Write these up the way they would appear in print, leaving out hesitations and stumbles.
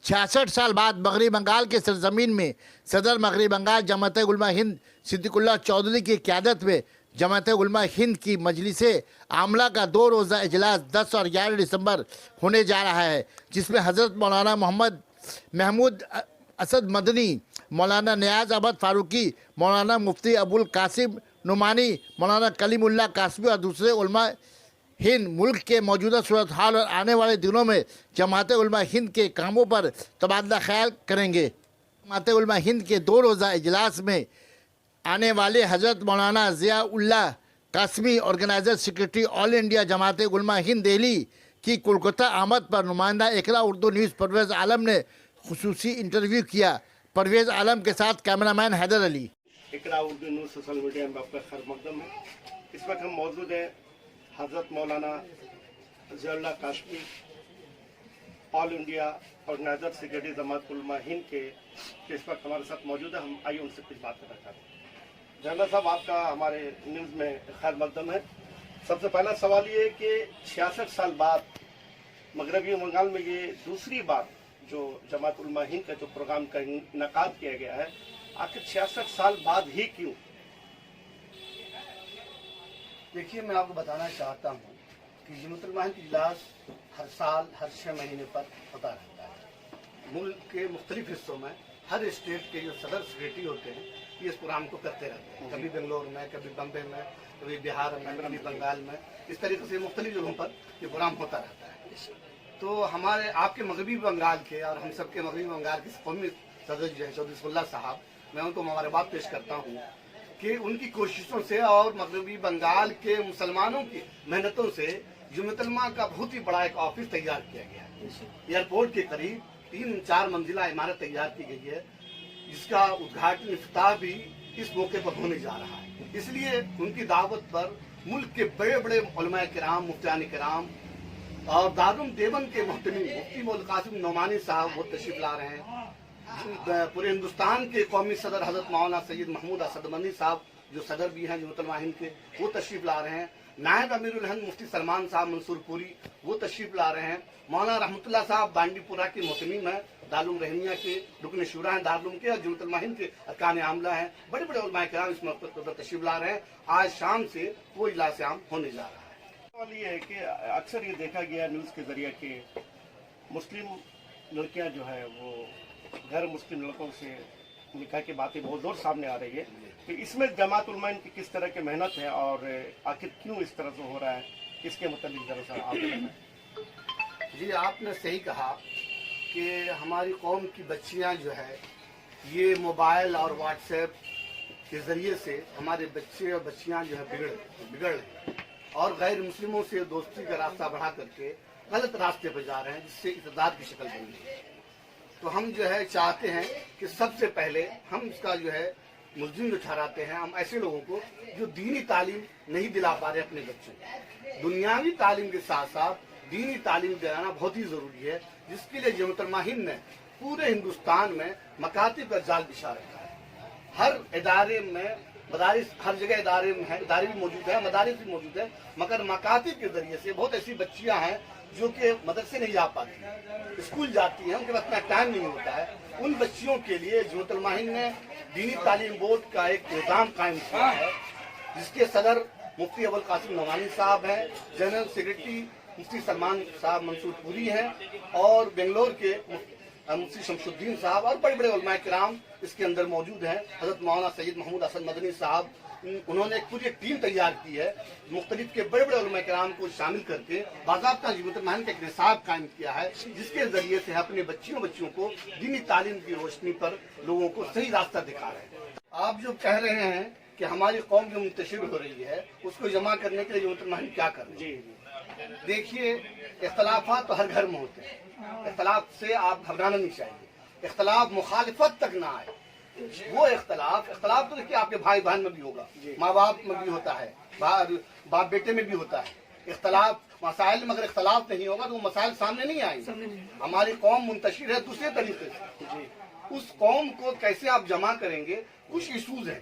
66 साल बाद मगरबी बंगाल के सरजमीन में सदर मगरबी बंगाल जमात उलमा हिंद सिद्दीकुल्लाह चौधरी की क़यादत में जमात उलमा हिंद की मजलिस आमला का 2 रोज़ा इजलास 10 और 11 दिसंबर होने जा रहा है, जिसमें हज़रत मौलाना मोहम्मद महमूद असद मदनी, मौलाना नियाज़ अहमद फारूकी, मौलाना मुफ्ती अबुल कासिम नुमानी, मौलाना कलीमुल्लाह कासमी और दूसरे उलमा हिंद मुल्क के मौजूदा सूरत हाल और आने वाले दिनों में जमात उलमा हिंद के कामों पर तबादला ख्याल करेंगे। जमात उलमा हिंद के 2 रोज़ा इजलास में आने वाले हज़रत मौलाना Ziaullah Qasmi, organiser secretary all India Jamaat Ulama Hind Delhi की कोलकाता आमद पर नुमाइंदा इकरा उर्दू न्यूज़ परवेज़ आलम ने खुसूसी इंटरव्यू किया। परवेज़ आलम के साथ cameraman Haider Ali. Iqra Urdu news social media में आपका खैर मकदम है। इस वक्त हम मौजूद हैं हज़रत मौलाना Ziaullah Qasmi, all India organiser secretary Jamaat Ulama Hind के इस वक्त हमारे साथ मौजूद है। हम आइए उनसे कुछ बात करना चाहते हैं। जनरल साहब, आपका हमारे न्यूज़ में खैर मकदम है। सबसे पहला सवाल ये है कि 66 साल बाद मगरबी बंगाल में ये दूसरी बार जो जमात उलमा हिंद का जो प्रोग्राम का इनकाद किया गया है, आखिर 66 साल बाद ही क्यों? देखिए, मैं आपको बताना चाहता हूँ कि जमात उलमा हिंद इजलास हर साल हर 6 महीने पर होता रहता है। मुल्क के मुख्तलिफ हिस्सों में हर स्टेट के जो सदर सेक्रेटरी होते हैं ये इस प्रोग्राम को करते रहते हैं। कभी बेंगलोर में, कभी बम्बे में, कभी बिहार में, कभी बंगाल में, इस तरीके से मुख्तलिफ जगहों पर ये प्रोग्राम होता रहता है। तो हमारे आपके मगरबी बंगाल के और हम सबके मगरबी बंगाल के कौमी सदर जो है चौधरी रसूलुल्लाह साहब, मैं उनको मुबारकबाद पेश करता हूँ कि उनकी कोशिशों से और मगरबी बंगाल के मुसलमानों की मेहनतों से जमात उलमा का बहुत ही बड़ा एक ऑफिस तैयार किया गया है। एयरपोर्ट के करीब 3-4 मंजिला इमारत तैयार की गई है, जिसका उद्घाटन इफ्ताह भी इस मौके पर होने जा रहा है। इसलिए उनकी दावत पर मुल्क के बड़े बड़े उलमा किराम, मुफ्तियान किराम और दारुल देवबंद के मुफ्ती मुफ्ती अबुल कासिम नुमानी साहब वो तशरीफ ला रहे हैं। पूरे हिंदुस्तान के कौमी सदर हजरत मौलाना सैयद महमूद असद मदनी साहब जो सदर भी हैं जमात उलमा हिंद के, वो तशरीफ ला रहे हैं। नायब अमीरुल हिंद मुफ्ती सलमान साहब मंसूरपुरी वो तशरीफ ला रहे हैं। मौलाना रहमतुल्लाह साहब बांडीपुरा के मोहतमीम हैं, दारुल रहनिया के रुकन शुरा हैं दारुल के, और जमात उलमा हिंद के अरकान आमला हैं। बड़े बड़े उलमा किराम इस मौके पर तशरीफ ला रहे हैं। आज शाम से वो इजलास आम होने जा रहा है। सवाल ये है कि अक्सर ये देखा गया न्यूज़ के जरिए कि मुस्लिम लड़कियां जो है वो गैर मुस्लिम लड़कों से निकाह की बातें बहुत जोर सामने आ रही है। तो इसमें जमात उलमा हिंद की किस तरह की मेहनत है और आखिर क्यों इस तरह से हो रहा है, इसके मतलब जरा सा आप बताएं। जी, आपने सही कहा कि हमारी कौम की बच्चियां जो है ये मोबाइल और व्हाट्सएप के ज़रिए से हमारे बच्चे और बच्चियां जो है बिगड़ रहे और गैर मुस्लिमों से दोस्ती का रास्ता बढ़ा करके गलत रास्ते पर जा रहे हैं, जिससे इक़्तिदार की शक्ल बन रही है। तो हम जो है चाहते हैं कि सबसे पहले हम इसका जो है मुलजिम जो ठहराते हैं हम ऐसे लोगों को जो दीनी तालीम नहीं दिला पा रहे अपने बच्चों को। दुनियावी तालीम के साथ साथ दीनी तालीम दिलाना बहुत ही ज़रूरी है, जिसके लिए जमात उलमा हिंद ने पूरे हिंदुस्तान में मकातिब का जाल बिछा रखा है। हर इदारे में मदारिस, हर जगह इदारे भी मौजूद है, मदारिस भी मौजूद है, मगर मकातिब के जरिए से बहुत ऐसी बच्चियां हैं जो कि मदरसे नहीं जा पाती, स्कूल जाती हैं, उनके पास इतना टाइम नहीं होता है। उन बच्चियों के लिए जमात उलमा हिंद ने दीनी तालीम बोर्ड का एक निज़ाम कायम किया है, जिसके सदर मुफ्ती अबुल कासिम नुमानी साहब हैं, जनरल सेक्रेटरी मुफ्ती सलमान साहब मंसूरपुरी हैं और बेंगलोर के मुफ्ती शमशुद्दीन साहब और बड़े बड़े उलमा किराम इसके अंदर मौजूद हैं। हजरत मौलाना सैयद महमूद असद मदनी साहब, उन्होंने एक पूरी टीम तैयार की है, मुख्तलिफ के बड़े बड़े उलमा किराम को शामिल करके बाकायदा जमात उलमा हिंद का एक निसाब कायम किया है, जिसके जरिए से अपने बच्चियों को दीनी तालीम की रोशनी पर लोगों को सही रास्ता दिखा रहे हैं। आप जो कह रहे हैं कि हमारी कौम जो मुंतशिर हो रही है उसको जमा करने के लिए जमात उलमा हिंद क्या कर रही है? देखिए, इख्तलाफात तो हर घर में होते हैं, इख्तलाफ से आप घबराना नहीं चाहिए। इख्तलाफ मुखालिफत तक ना आए, वो इख्तलाफ तो देखिए आपके भाई बहन में भी होगा, माँ बाप में भी होता है, बाप बेटे में भी होता है इख्तलाफ। मसाइल में अगर इख्तलाफ नहीं होगा तो वो मसाइल सामने नहीं आएंगे। हमारी कौम मुंतशिर है दूसरे तरीके से, उस कौम को कैसे आप जमा करेंगे? कुछ इशूज हैं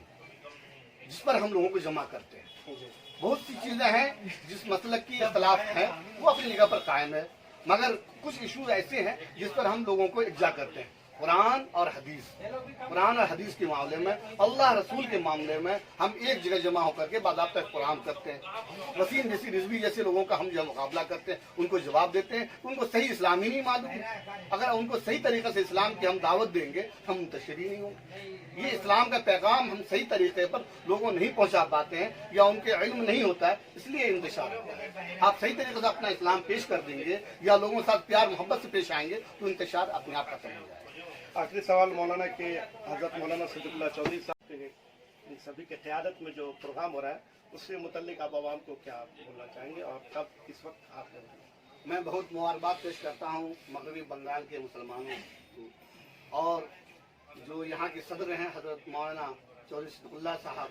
जिस पर हम लोगों को जमा करते हैं। बहुत सी चीजें हैं जिस मसलक की इख्तलाफ है वो अपनी जगह पर कायम है, मगर कुछ इश्यूज ऐसे हैं जिस पर हम लोगों को इज्जा करते हैं। कुरान और हदीस के मामले में, अल्लाह रसूल के मामले में हम एक जगह जमा होकर के बाज़ाब्ता इख्तिराम करते हैं। वसीम जैसी रिजवी जैसे लोगों का हम जो मुकाबला करते हैं, उनको जवाब देते हैं। उनको सही इस्लाम ही नहीं मालूम है। अगर उनको सही तरीके से इस्लाम की हम दावत देंगे, हम मुंतशिर ही नहीं होंगे। ये इस्लाम का पैगाम हम सही तरीके पर लोगों नहीं पहुंचा पाते हैं या उनके इल्म नहीं होता है, इसलिए इंतशार होता है। आप सही तरीके से अपना इस्लाम पेश कर देंगे या लोगों के साथ प्यार मोहब्बत से पेश आएंगे तो इंतशार अपने आप खत्म हो जाएगा। आखिरी सवाल मौलाना के हजरत मौलाना सिद्दीकुल्लाह चौधरी साहब के इन सभी के क़यादत में जो प्रोग्राम हो रहा है उससे मुतल्लिक आप आवाम को क्या बोलना चाहेंगे और कब किस वक्त आप मैं बहुत मुबारकबाद पेश करता हूँ मगरबी बंगाल के मुसलमानों को, और जो यहाँ के सदर हैं हजरत मौलाना चौधरी सिद्दीकुल्लाह साहब,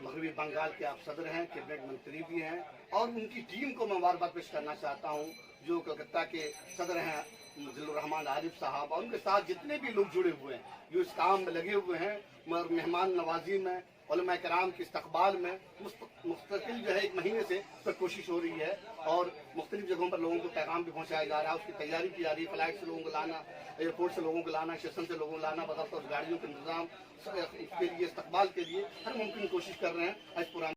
मगरबी बंगाल के आप सदर हैं, कैबिनेट मंत्री भी हैं, और उनकी टीम को मैं मुबारकबाद पेश करना चाहता हूँ जो कलकत्ता के सदर हैं जिल्लुर रहमान आरिफ साहब, और उनके साथ जितने भी लोग जुड़े हुए हैं जो इस काम में लगे हुए हैं, मेहमान नवाजी में, उलमा कराम के इस्तकबाल में मुस्तकिल जो है 1 महीने से पर कोशिश हो रही है, और मुख्तलिफ जगहों पर लोगों को पैगाम भी पहुंचाया जा रहा है। उसकी तैयारी की जा रही है, फ्लाइट से लोगों को लाना, एयरपोर्ट से लोगों को लाना, स्टेशन से लोगों को लाना, बदौलत गाड़ियों के इंतजाम के लिए, इस्तकबाल के लिए हर मुमकिन कोशिश कर रहे हैं। आज पुराना